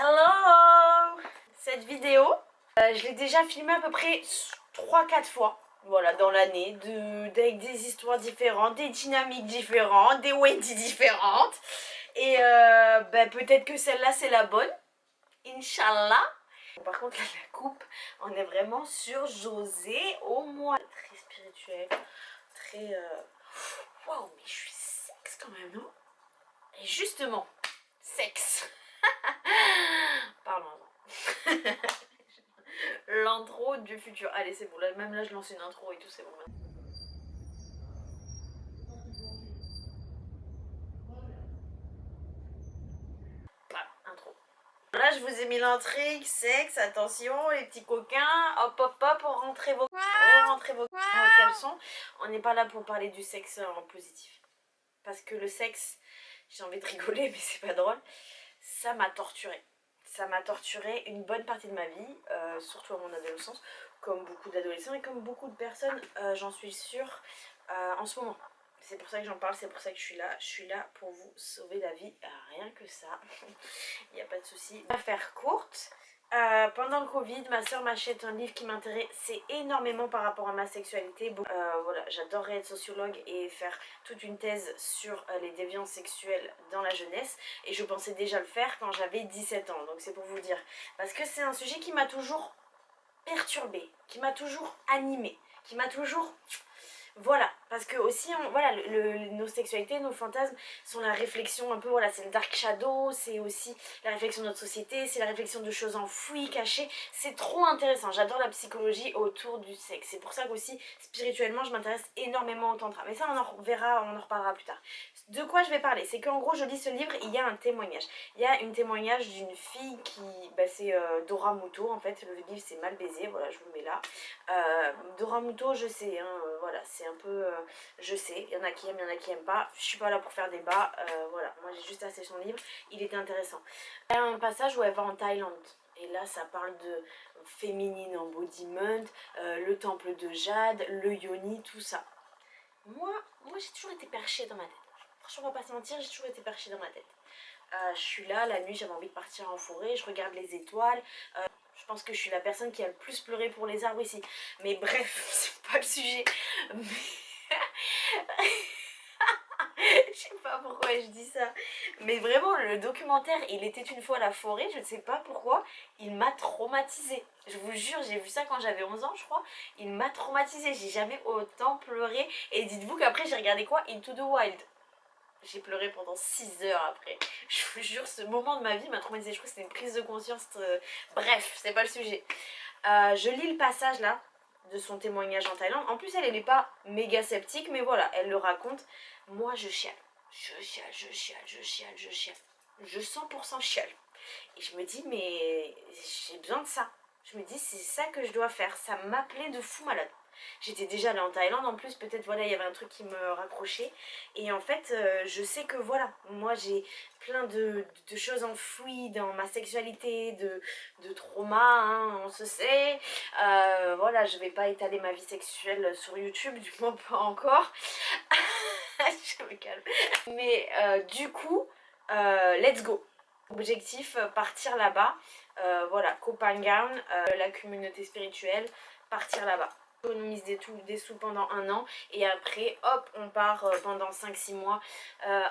Hello! Cette vidéo, je l'ai déjà filmée à peu près 3-4 fois. Voilà, dans l'année, avec des histoires différentes, des dynamiques différentes, des Wendy différentes. Et peut-être que celle-là c'est la bonne. Inch'Allah. Par contre, là, la coupe, on est vraiment sur José au mois. Très spirituel, très... Waouh, mais je suis sexe quand même, non? Et justement, sexe. Parlons-en. L'intro du futur. Allez, c'est bon, là, même là je lance une intro et tout, c'est bon. Voilà, intro. Là, je vous ai mis l'intrigue, sexe, attention, les petits coquins, hop hop hop, rentrez vos caleçons. On n'est pas là pour parler du sexe en positif. Parce que le sexe, j'ai envie de rigoler, mais c'est pas drôle, ça m'a torturée. Ça m'a torturée une bonne partie de ma vie, surtout à mon adolescence, comme beaucoup d'adolescents et comme beaucoup de personnes, j'en suis sûre, en ce moment. C'est pour ça que j'en parle, c'est pour ça que je suis là. Je suis là pour vous sauver la vie, rien que ça. Il n'y a pas de souci. À faire courte, pendant le Covid, ma soeur m'achète un livre qui m'intéressait énormément par rapport à ma sexualité. Voilà, j'adorerais être sociologue et faire toute une thèse sur les déviances sexuelles dans la jeunesse. Et je pensais déjà le faire quand j'avais 17 ans. Donc c'est pour vous dire. Parce que c'est un sujet qui m'a toujours perturbée, qui m'a toujours animée, qui m'a toujours... Voilà, parce que aussi, voilà, nos sexualités, nos fantasmes sont la réflexion un peu, voilà, c'est le dark shadow, c'est aussi la réflexion de notre société, c'est la réflexion de choses enfouies, cachées. C'est trop intéressant, j'adore la psychologie autour du sexe. C'est pour ça qu'aussi, spirituellement, je m'intéresse énormément au tantra. Mais ça, on en verra, on en reparlera plus tard. De quoi je vais parler? C'est qu'en gros, je lis ce livre, il y a un témoignage. Il y a un témoignage d'une fille qui, c'est Dora Muto, en fait, le livre c'est Mal baisé, voilà, je vous le mets là. Dora Muto, je sais, hein, voilà, c'est un peu, je sais, il y en a qui aiment, il y en a qui aiment pas, je suis pas là pour faire débat, voilà, moi j'ai juste assez son livre, il était intéressant. Il y a un passage où elle va en Thaïlande, et là ça parle de féminine embodiment, le temple de Jade, le yoni, tout ça. Moi j'ai toujours été perchée dans ma tête, franchement on va pas se mentir, j'ai toujours été perchée dans ma tête. Je suis là, la nuit j'avais envie de partir en forêt, je regarde les étoiles, je pense que je suis la personne qui a le plus pleuré pour les arbres ici. Mais bref, c'est pas le sujet. Je sais pas pourquoi je dis ça. Mais vraiment, le documentaire Il était une fois la forêt, je ne sais pas pourquoi, il m'a traumatisée. Je vous jure, j'ai vu ça quand j'avais 11 ans, je crois. Il m'a traumatisée. J'ai jamais autant pleuré. Et dites-vous qu'après, j'ai regardé quoi? Into the Wild. J'ai pleuré pendant 6 heures après. Je vous jure, ce moment de ma vie m'a traumatisée. Je crois que c'était une prise de conscience. Bref, c'est pas le sujet. Je lis le passage là de son témoignage en Thaïlande. En plus, elle n'est pas méga sceptique, mais voilà, elle le raconte. Moi, je chiale. Je chiale, je chiale, je chiale, je chiale. Je 100% chiale. Et je me dis, mais j'ai besoin de ça. Je me dis, c'est ça que je dois faire. Ça m'appelait de fou malade. J'étais déjà allée en Thaïlande en plus, peut-être voilà, il y avait un truc qui me raccrochait. Et en fait, je sais que voilà, moi j'ai plein de choses enfouies dans ma sexualité, de traumas, hein, on se sait. Voilà, je vais pas étaler ma vie sexuelle sur YouTube, du moins pas encore. Je me calme. Mais du coup, let's go. Objectif, partir là-bas. Voilà, Kopangan, la communauté spirituelle, partir là-bas. Économise des sous pendant 1 an et après hop on part pendant 5-6 mois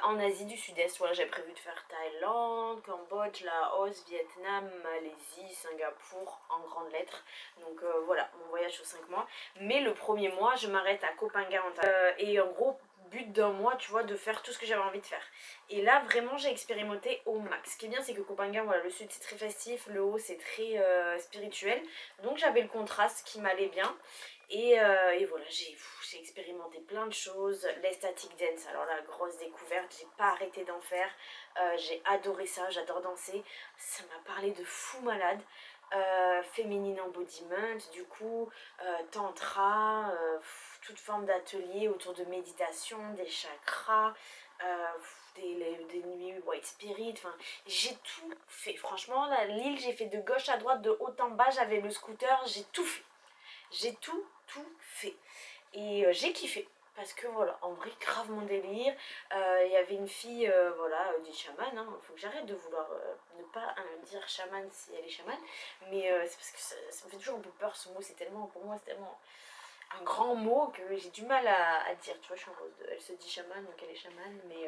en Asie du Sud-Est. Voilà, j'ai prévu de faire Thaïlande, Cambodge, Laos, Vietnam, Malaisie, Singapour en grandes lettres. Donc voilà, mon voyage sur 5 mois. Mais le premier mois je m'arrête à Koh Phangan et en gros but d'un mois, tu vois, de faire tout ce que j'avais envie de faire. Et là, vraiment, j'ai expérimenté au max. Ce qui est bien, c'est que Koh Phangan, voilà, le sud, c'est très festif, le haut, c'est très spirituel. Donc, j'avais le contraste qui m'allait bien. Et voilà, j'ai expérimenté plein de choses. L'estatic dance, alors la grosse découverte, j'ai pas arrêté d'en faire. J'ai adoré ça, j'adore danser. Ça m'a parlé de fou malade. Féminine embodiment, du coup, tantra, toute forme d'atelier autour de méditation, des chakras, des nuits white spirit, enfin j'ai tout fait. Franchement, l'île, j'ai fait de gauche à droite, de haut en bas, j'avais le scooter, j'ai tout fait. J'ai tout fait. Et j'ai kiffé. parce que voilà, en vrai, grave mon délire. Il y avait une fille, voilà, des chamans, hein. Faut que j'arrête de vouloir ne pas dire chaman si elle est chamane. Mais c'est parce que ça me fait toujours un peu peur ce mot, c'est tellement, pour moi, c'est tellement un grand mot que j'ai du mal à dire. Tu vois, je suis en mode, elle se dit chamane, donc elle est chamane, mais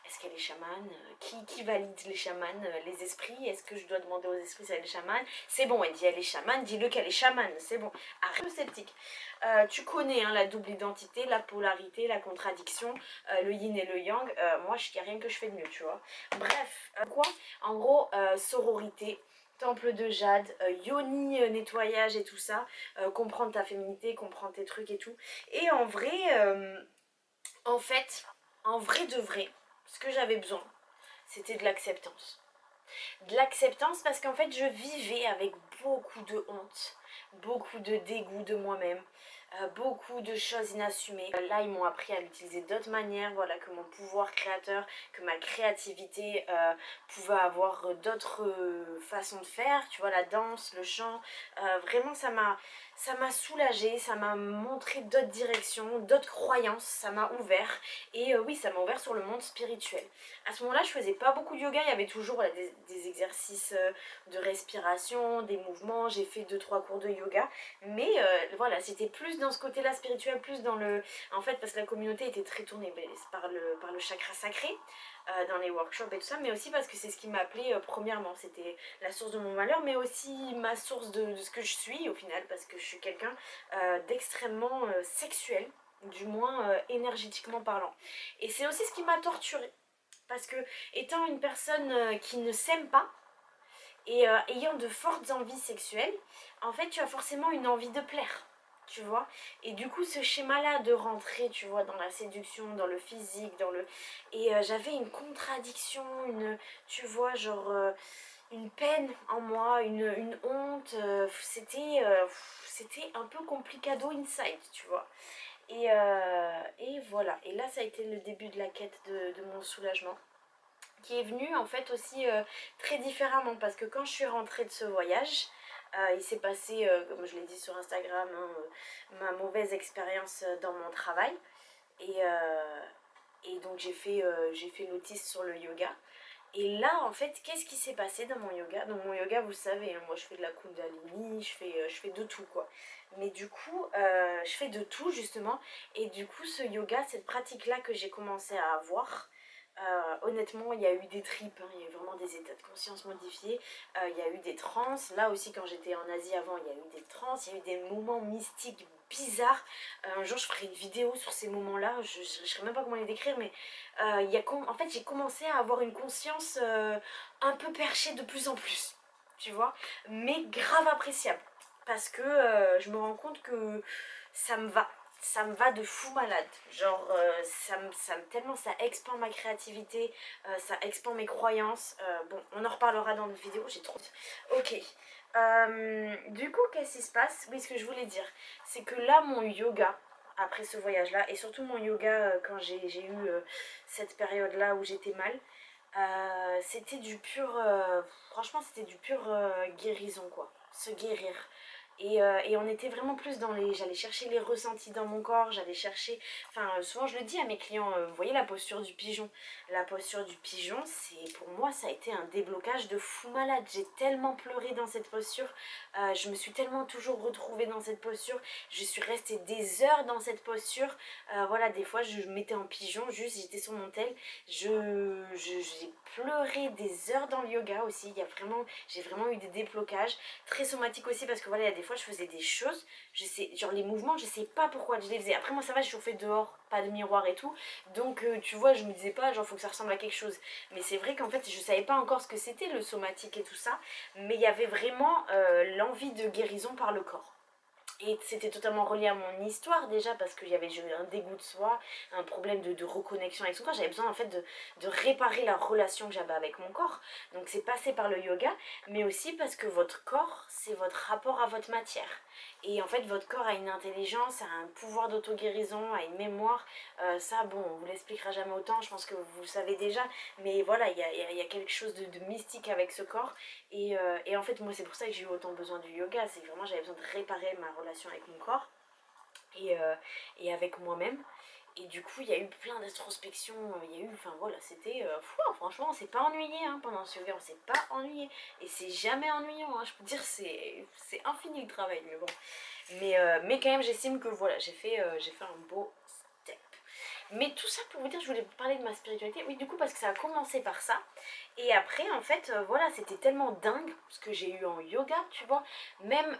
est-ce qu'elle est chamane? Qui valide les chamanes? Les esprits? Est-ce que je dois demander aux esprits si elle est chamane? C'est bon, elle dit elle est chamane, dis-le qu'elle est chamane, c'est bon. Arrête le sceptique. Tu connais hein, la double identité, la polarité, la contradiction, le yin et le yang. Moi, il n'y a rien que je fais de mieux, tu vois. Bref, quoi? En gros, sororité, temple de jade, yoni nettoyage et tout ça, comprendre ta féminité, comprendre tes trucs et tout. Et en vrai, en fait, en vrai de vrai, ce que j'avais besoin, c'était de l'acceptance. De l'acceptance parce qu'en fait, je vivais avec beaucoup de honte, beaucoup de dégoût de moi-même, beaucoup de choses inassumées. Là, ils m'ont appris à l'utiliser d'autres manières, voilà, que mon pouvoir créateur, que ma créativité pouvait avoir d'autres façons de faire, tu vois, la danse, le chant, vraiment ça m'a soulagée, ça m'a montré d'autres directions, d'autres croyances, ça m'a ouvert, et oui, ça m'a ouvert sur le monde spirituel. À ce moment-là, je faisais pas beaucoup de yoga, il y avait toujours voilà, des exercices de respiration, des mouvements, j'ai fait deux trois cours de yoga, mais voilà, c'était plus dans ce côté-là spirituel, plus dans le... En fait, parce que la communauté était très tournée par le chakra sacré, dans les workshops et tout ça, mais aussi parce que c'est ce qui m'a appelé premièrement, c'était la source de mon malheur, mais aussi ma source de ce que je suis au final, parce que je suis quelqu'un d'extrêmement sexuel, du moins énergétiquement parlant. Et c'est aussi ce qui m'a torturée. Parce que étant une personne qui ne s'aime pas et ayant de fortes envies sexuelles, en fait tu as forcément une envie de plaire, tu vois. Et du coup ce schéma-là de rentrer, tu vois, dans la séduction, dans le physique, dans le... Et j'avais une contradiction, tu vois, genre une peine en moi, une honte, c'était un peu complicado inside, tu vois. Et voilà, et là ça a été le début de la quête de mon soulagement qui est venu en fait aussi très différemment parce que quand je suis rentrée de ce voyage, il s'est passé, comme je l'ai dit sur Instagram, hein, ma mauvaise expérience dans mon travail et donc j'ai fait l'autisme sur le yoga. Et là, en fait, qu'est-ce qui s'est passé dans mon yoga? Dans mon yoga, vous savez, hein, moi je fais de la Kundalini, je fais de tout quoi. Mais du coup, je fais de tout justement. Et du coup, ce yoga, cette pratique-là que j'ai commencé à avoir, honnêtement, il y a eu des tripes, hein, il y a eu vraiment des états de conscience modifiés, il y a eu des trans. Là aussi, quand j'étais en Asie avant, il y a eu des trans, il y a eu des moments mystiques bizarres. Un jour, je ferai une vidéo sur ces moments-là, je ne sais même pas comment les décrire, mais en fait, j'ai commencé à avoir une conscience un peu perchée de plus en plus, tu vois, mais grave appréciable. Parce que je me rends compte que ça me va ça me va de fou malade. Genre, tellement ça expand ma créativité, ça expand mes croyances. Bon, on en reparlera dans notre vidéo, j'ai trop... Ok. Du coup, qu'est-ce qui se passe? Oui, ce que je voulais dire, c'est que là, mon yoga, après ce voyage-là, et surtout mon yoga quand j'ai eu cette période-là où j'étais mal, c'était du pur... franchement, c'était du pur guérison, quoi. Se guérir. Et on était vraiment plus dans les... J'allais chercher les ressentis dans mon corps, j'allais chercher... Enfin, souvent je le dis à mes clients, vous voyez la posture du pigeon. La posture du pigeon, c'est pour moi, ça a été un déblocage de fou malade. J'ai tellement pleuré dans cette posture, je me suis tellement toujours retrouvée dans cette posture. Je suis restée des heures dans cette posture. Voilà, des fois, je me mettais en pigeon, juste, j'étais sur mon tel. J'ai pleuré des heures dans le yoga aussi. J'ai vraiment eu des déblocages très somatique aussi parce que voilà, il y a des fois je faisais des choses, je sais, genre les mouvements, je sais pas pourquoi je les faisais. Après moi ça va, je chauffais dehors, pas de miroir et tout, donc tu vois, je me disais pas genre faut que ça ressemble à quelque chose. Mais c'est vrai qu'en fait je savais pas encore ce que c'était le somatique et tout ça, mais il y avait vraiment l'envie de guérison par le corps. Et c'était totalement relié à mon histoire déjà parce que j'ai eu un dégoût de soi, un problème de reconnexion avec son corps. J'avais besoin en fait de réparer la relation que j'avais avec mon corps. Donc c'est passé par le yoga, mais aussi parce que votre corps, c'est votre rapport à votre matière. Et en fait votre corps a une intelligence, a un pouvoir d'auto-guérison, a une mémoire. Ça bon, on vous l'expliquera jamais autant, je pense que vous le savez déjà. Mais voilà, il y a quelque chose de mystique avec ce corps. Et en fait, moi, c'est pour ça que j'ai eu autant besoin du yoga. C'est que vraiment, j'avais besoin de réparer ma relation avec mon corps et avec moi-même. Et du coup, il y a eu plein d'introspections, il y a eu, enfin voilà, c'était fou, hein, franchement, on s'est pas ennuyé hein, pendant ce yoga, on s'est pas ennuyé. Et c'est jamais ennuyant, hein, je peux dire, c'est infini le travail, mais bon. Mais quand même, j'estime que voilà, j'ai fait un beau step. Mais tout ça pour vous dire, je voulais vous parler de ma spiritualité. Oui, du coup, parce que ça a commencé par ça. Et après, en fait, voilà, c'était tellement dingue ce que j'ai eu en yoga, tu vois. Même,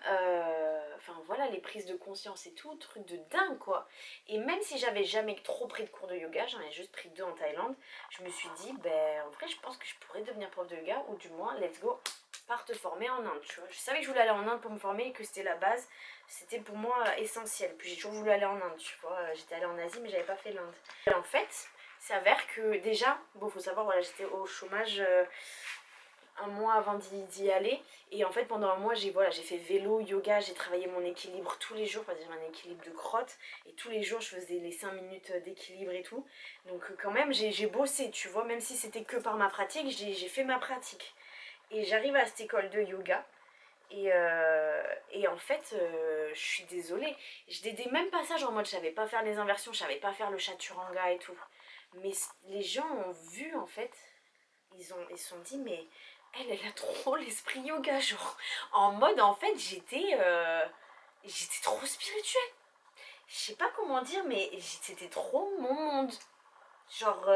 enfin voilà, les prises de conscience et tout, truc de dingue, quoi. Et même si j'avais jamais trop pris de cours de yoga, j'en ai juste pris 2 en Thaïlande, je me suis dit, ben, en vrai, je pense que je pourrais devenir prof de yoga, ou du moins, let's go, part te former en Inde, tu vois. Je savais que je voulais aller en Inde pour me former et que c'était la base, c'était pour moi essentiel. Puis j'ai toujours voulu aller en Inde, tu vois. J'étais allée en Asie, mais j'avais pas fait l'Inde. Et en fait, ça s'avère que déjà, bon, faut savoir, voilà, j'étais au chômage un mois avant d'y aller. Et en fait, pendant un mois, j'ai fait vélo, yoga, j'ai travaillé mon équilibre tous les jours, parce que j'ai un équilibre de crotte. Et tous les jours, je faisais les 5 minutes d'équilibre et tout. Donc quand même, j'ai bossé, tu vois, même si c'était que par ma pratique, j'ai fait ma pratique. Et j'arrive à cette école de yoga. Et en fait, je suis désolée. J'ai des mêmes passages en mode je savais pas faire les inversions, je savais pas faire le chaturanga et tout. Mais les gens ont vu en fait, ils se sont dit mais elle a trop l'esprit yoga, genre. En mode en fait j'étais trop spirituelle. Je sais pas comment dire, mais c'était trop mon monde. Genre,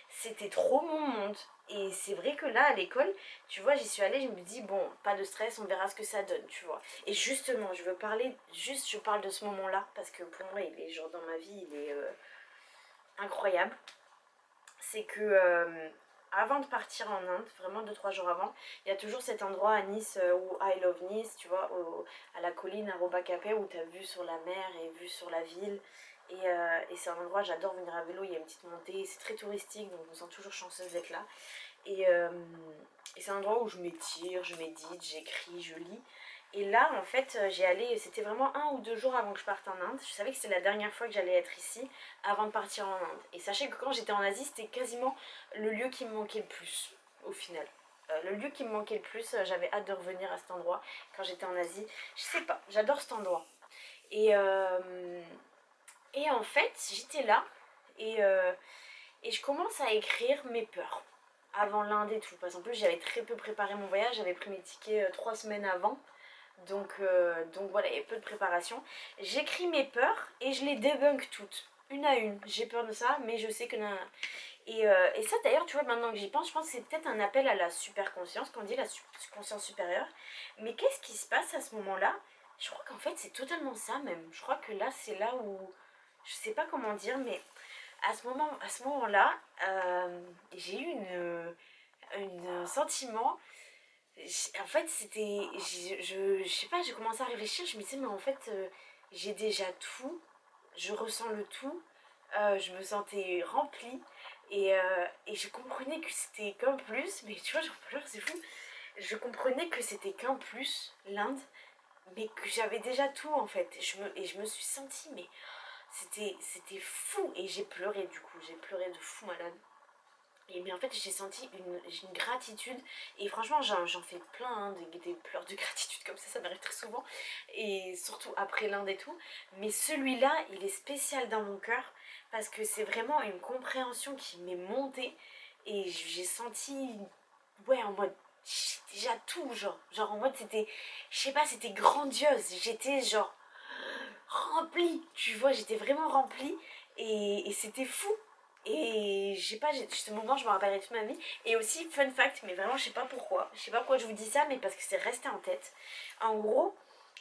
c'était trop mon monde. Et c'est vrai que là, à l'école, tu vois, j'y suis allée, je me dis, bon, pas de stress, on verra ce que ça donne, tu vois. Et justement, je parle de ce moment-là, parce que pour moi, il est, genre, dans ma vie, il est incroyable. C'est que, avant de partir en Inde, vraiment 2 3 jours avant, il y a toujours cet endroit à Nice, où I Love Nice, tu vois, à la colline, à Robacapé, où tu as vue sur la mer et vue sur la ville. Et c'est un endroit, j'adore venir à vélo, il y a une petite montée, c'est très touristique, donc je me sens toujours chanceuse d'être là. Et, euh, et c'est un endroit où je m'étire, je médite, j'écris, je lis. Et là, en fait, j'y allais, c'était vraiment 1 ou 2 jours avant que je parte en Inde. Je savais que c'était la dernière fois que j'allais être ici avant de partir en Inde. Et sachez que quand j'étais en Asie, c'était quasiment le lieu qui me manquait le plus, au final. Le lieu qui me manquait le plus, j'avais hâte de revenir à cet endroit quand j'étais en Asie. Je sais pas, j'adore cet endroit. Et, euh, et en fait, j'étais là et, euh, et je commence à écrire mes peurs avant l'Inde et tout. Parce qu'en plus, j'avais très peu préparé mon voyage, j'avais pris mes tickets 3 semaines avant. Donc voilà, il y a peu de préparation. J'écris mes peurs et je les débunk toutes, une à une. J'ai peur de ça, mais je sais que... Et ça d'ailleurs, tu vois, maintenant que j'y pense, je pense que c'est peut-être un appel à la super conscience, qu'on dit la conscience supérieure. Mais qu'est-ce qui se passe à ce moment-là? Je crois qu'en fait c'est totalement ça même. Je crois que là c'est là où... Je sais pas comment dire, mais à ce moment-là, j'ai eu un sentiment. En fait, c'était. Je sais pas, j'ai commencé à réfléchir. Je me disais, mais en fait, j'ai déjà tout. Je ressens le tout. Je me sentais remplie. Et je comprenais que c'était qu'un plus. Mais tu vois, j'en pleure, c'est fou. Je comprenais que c'était qu'un plus, l'Inde. Mais que j'avais déjà tout, en fait. Et je me suis sentie, mais c'était fou. Et j'ai pleuré, du coup. J'ai pleuré de fou malade. Et bien en fait j'ai senti une gratitude et franchement j'en fais plein hein, des pleurs de gratitude comme ça m'arrive très souvent et surtout après l'Inde et tout, mais celui-là il est spécial dans mon cœur parce que c'est vraiment une compréhension qui m'est montée et j'ai senti ouais en mode j'ai déjà tout genre en mode c'était je sais pas c'était grandiose, j'étais genre remplie, tu vois, j'étais vraiment remplie et c'était fou. Et je sais pas, ce moment je me rappellerai toute ma vie. Et aussi, fun fact, mais vraiment je sais pas pourquoi. Je sais pas pourquoi je vous dis ça, mais parce que c'est resté en tête. En gros,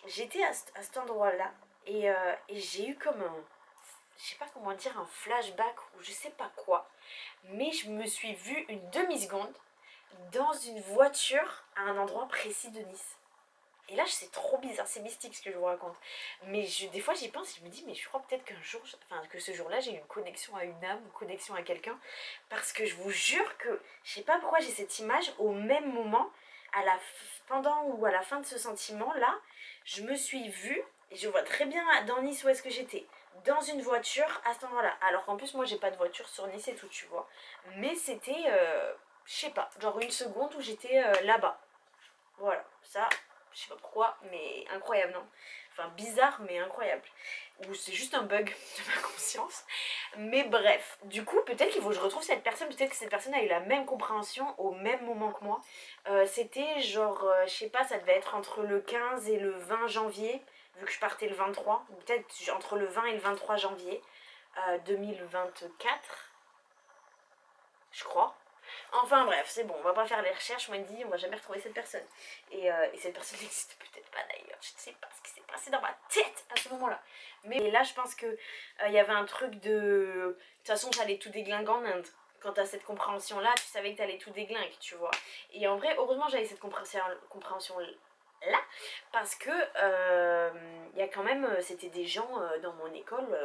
j'étais à cet endroit-là et j'ai eu comme un, je sais pas comment dire, un flashback ou je sais pas quoi. Mais je me suis vue une demi-seconde dans une voiture à un endroit précis de Nice. Et là, c'est trop bizarre, c'est mystique ce que je vous raconte. Mais des fois, j'y pense, je me dis, mais je crois peut-être qu'un jour, enfin, que ce jour-là, j'ai eu une connexion à une âme, une connexion à quelqu'un. Parce que je vous jure que, je sais pas pourquoi j'ai cette image, au même moment, pendant ou à la fin de ce sentiment-là, je me suis vue, et je vois très bien dans Nice où est-ce que j'étais. Dans une voiture à cet endroit-là. Alors qu'en plus, moi, j'ai pas de voiture sur Nice et tout, tu vois. Mais c'était, je sais pas, genre une seconde où j'étais là-bas. Voilà, ça, je Je sais pas pourquoi, mais incroyable, non? Enfin, bizarre, mais incroyable. Ou c'est juste un bug de ma conscience. Mais bref, du coup, peut-être qu'il faut que je retrouve cette personne. Peut-être que cette personne a eu la même compréhension au même moment que moi. C'était genre, je sais pas, ça devait être entre le 15 et le 20 janvier, vu que je partais le 23. Ou peut-être entre le 20 et le 23 janvier 2024, je crois. Enfin bref, c'est bon, on va pas faire les recherches, on m'a dit, on va jamais retrouver cette personne. Et cette personne n'existe peut-être pas d'ailleurs, je ne sais pas ce qui s'est passé dans ma tête à ce moment-là. Mais là, je pense que il y avait un truc de... De toute façon, t'allais tout déglinguer en Inde. Quand t'as cette compréhension-là, tu savais que t'allais tout déglinguer, tu vois. Et en vrai, heureusement, j'avais cette compréhension-là, parce que il y a quand même, c'était des gens dans mon école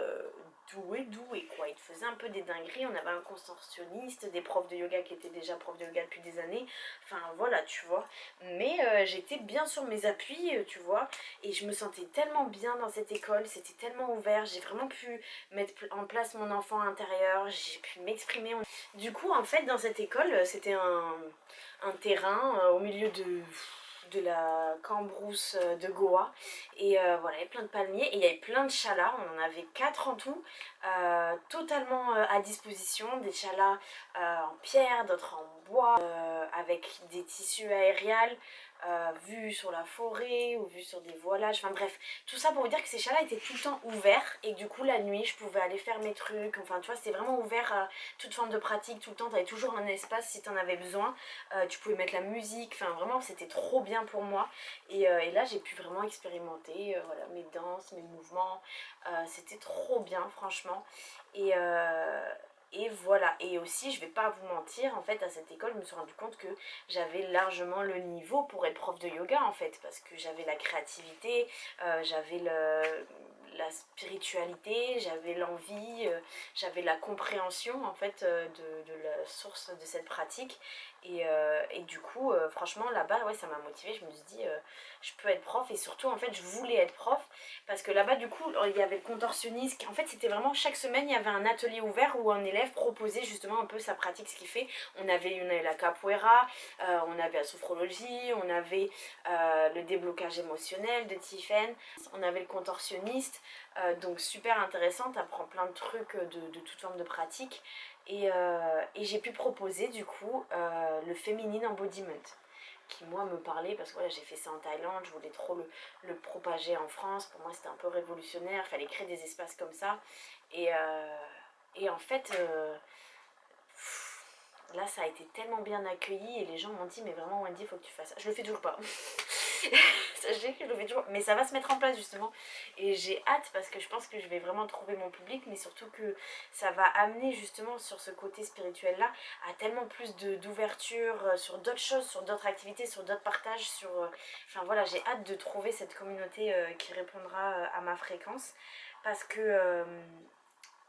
doués quoi. Ils faisaient un peu des dingueries. On avait un contorsionniste, des profs de yoga qui étaient déjà profs de yoga depuis des années. Enfin voilà, tu vois. Mais j'étais bien sur mes appuis, tu vois. Et je me sentais tellement bien dans cette école. C'était tellement ouvert. J'ai vraiment pu mettre en place mon enfant intérieur. J'ai pu m'exprimer. Du coup, en fait, dans cette école, c'était un terrain au milieu de la Cambrousse de Goa. Et voilà, il y avait plein de palmiers et il y avait plein de chalas. On en avait 4 en tout, totalement à disposition. Des chalas en pierre, d'autres en bois, avec des tissus aérials, vus sur la forêt ou vus sur des voilages. Enfin bref, tout ça pour vous dire que ces chalas étaient tout le temps ouverts. Et du coup, la nuit, je pouvais aller faire mes trucs. Enfin, tu vois, c'était vraiment ouvert à toute forme de pratique. Tout le temps, tu avais toujours un espace si tu en avais besoin. Tu pouvais mettre la musique. Enfin, vraiment, c'était trop bien pour moi. Et là, j'ai pu vraiment expérimenter voilà, mes danses, mes mouvements. C'était trop bien, franchement. Et, euh, et voilà. Et aussi, je vais pas vous mentir, en fait, à cette école, je me suis rendu compte que j'avais largement le niveau pour être prof de yoga, en fait. Parce que j'avais la créativité, j'avais la spiritualité, j'avais l'envie, j'avais la compréhension, en fait, de la source de cette pratique. Et du coup, franchement, là-bas, ouais, ça m'a motivée. Je me suis dit, je peux être prof. Et surtout, en fait, je voulais être prof. Parce que là-bas, du coup, il y avait le contorsionniste. En fait, c'était vraiment chaque semaine, il y avait un atelier ouvert où un élève proposait justement un peu sa pratique, ce qu'il fait. On avait la capoeira, on avait la sophrologie, on avait le déblocage émotionnel de Tiffen, on avait le contorsionniste. Donc, super intéressant. Tu apprends plein de trucs de toute forme de pratique. Et j'ai pu proposer du coup le féminine embodiment qui moi me parlait parce que voilà, j'ai fait ça en Thaïlande, je voulais trop le propager en France. Pour moi c'était un peu révolutionnaire, il fallait créer des espaces comme ça. Et en fait là ça a été tellement bien accueilli et les gens m'ont dit mais vraiment Wendy il faut que tu fasses ça. Je le fais toujours pas. Sachez que je le fais toujours, mais ça va se mettre en place justement. Et j'ai hâte parce que je pense que je vais vraiment trouver mon public, mais surtout que ça va amener justement sur ce côté spirituel là à tellement plus d'ouverture sur d'autres choses, sur d'autres activités, sur d'autres partages, sur... enfin voilà, j'ai hâte de trouver cette communauté qui répondra à ma fréquence parce que...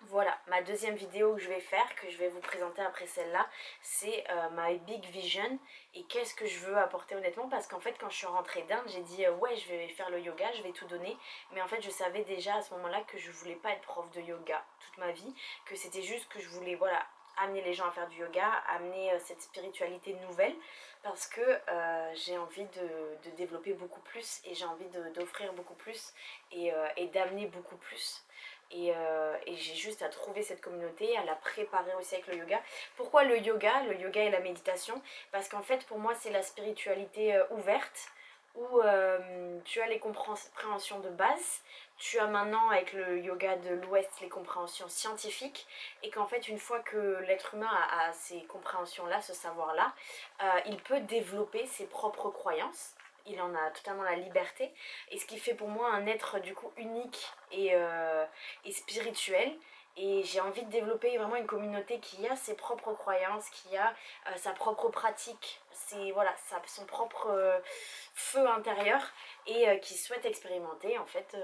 voilà, ma deuxième vidéo que je vais faire, que je vais vous présenter après celle-là, c'est My Big Vision et qu'est-ce que je veux apporter honnêtement parce qu'en fait quand je suis rentrée d'Inde j'ai dit ouais je vais faire le yoga, je vais tout donner mais en fait je savais déjà à ce moment-là que je voulais pas être prof de yoga toute ma vie, que c'était juste que je voulais voilà amener les gens à faire du yoga, amener cette spiritualité nouvelle parce que j'ai envie de développer beaucoup plus et j'ai envie d'offrir beaucoup plus et d'amener beaucoup plus. Et j'ai juste à trouver cette communauté, à la préparer aussi avec le yoga. Pourquoi le yoga? Le yoga et la méditation. Parce qu'en fait, pour moi, c'est la spiritualité ouverte, où tu as les compréhensions de base. Tu as maintenant, avec le yoga de l'Ouest, les compréhensions scientifiques. Et qu'en fait, une fois que l'être humain a ces compréhensions-là, ce savoir-là, il peut développer ses propres croyances. Il en a totalement la liberté. Et ce qui fait pour moi un être du coup unique et spirituel. Et j'ai envie de développer vraiment une communauté qui a ses propres croyances, qui a sa propre pratique, voilà, son propre feu intérieur et qui souhaite expérimenter en fait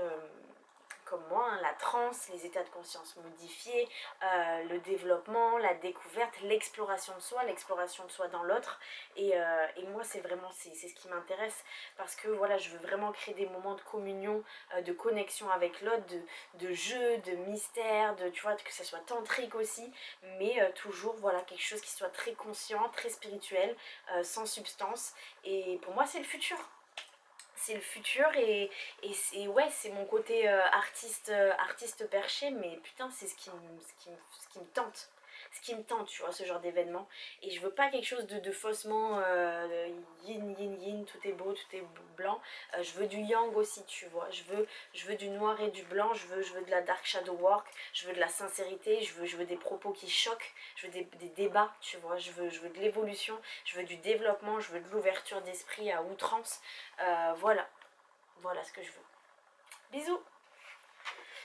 comme moi, hein, la transe, les états de conscience modifiés, le développement, la découverte, l'exploration de soi dans l'autre. Et moi, c'est vraiment c'est ce qui m'intéresse parce que voilà, je veux vraiment créer des moments de communion, de connexion avec l'autre, de jeu, de mystère, tu vois, que ça soit tantrique aussi, mais toujours voilà, quelque chose qui soit très conscient, très spirituel, sans substance. Et pour moi, c'est le futur. c'est le futur ouais, c'est mon côté artiste perché, mais putain, c'est ce qui me tente. Ce qui me tente, tu vois, ce genre d'événement. Et je veux pas quelque chose de faussement yin, yin, yin, tout est beau, tout est blanc. Je veux du yang aussi, tu vois. Je veux du noir et du blanc, je veux de la dark shadow work, je veux de la sincérité, je veux des propos qui choquent, je veux des débats, tu vois. Je veux de l'évolution, je veux du développement, je veux de l'ouverture d'esprit à outrance. Voilà, voilà ce que je veux. Bisous!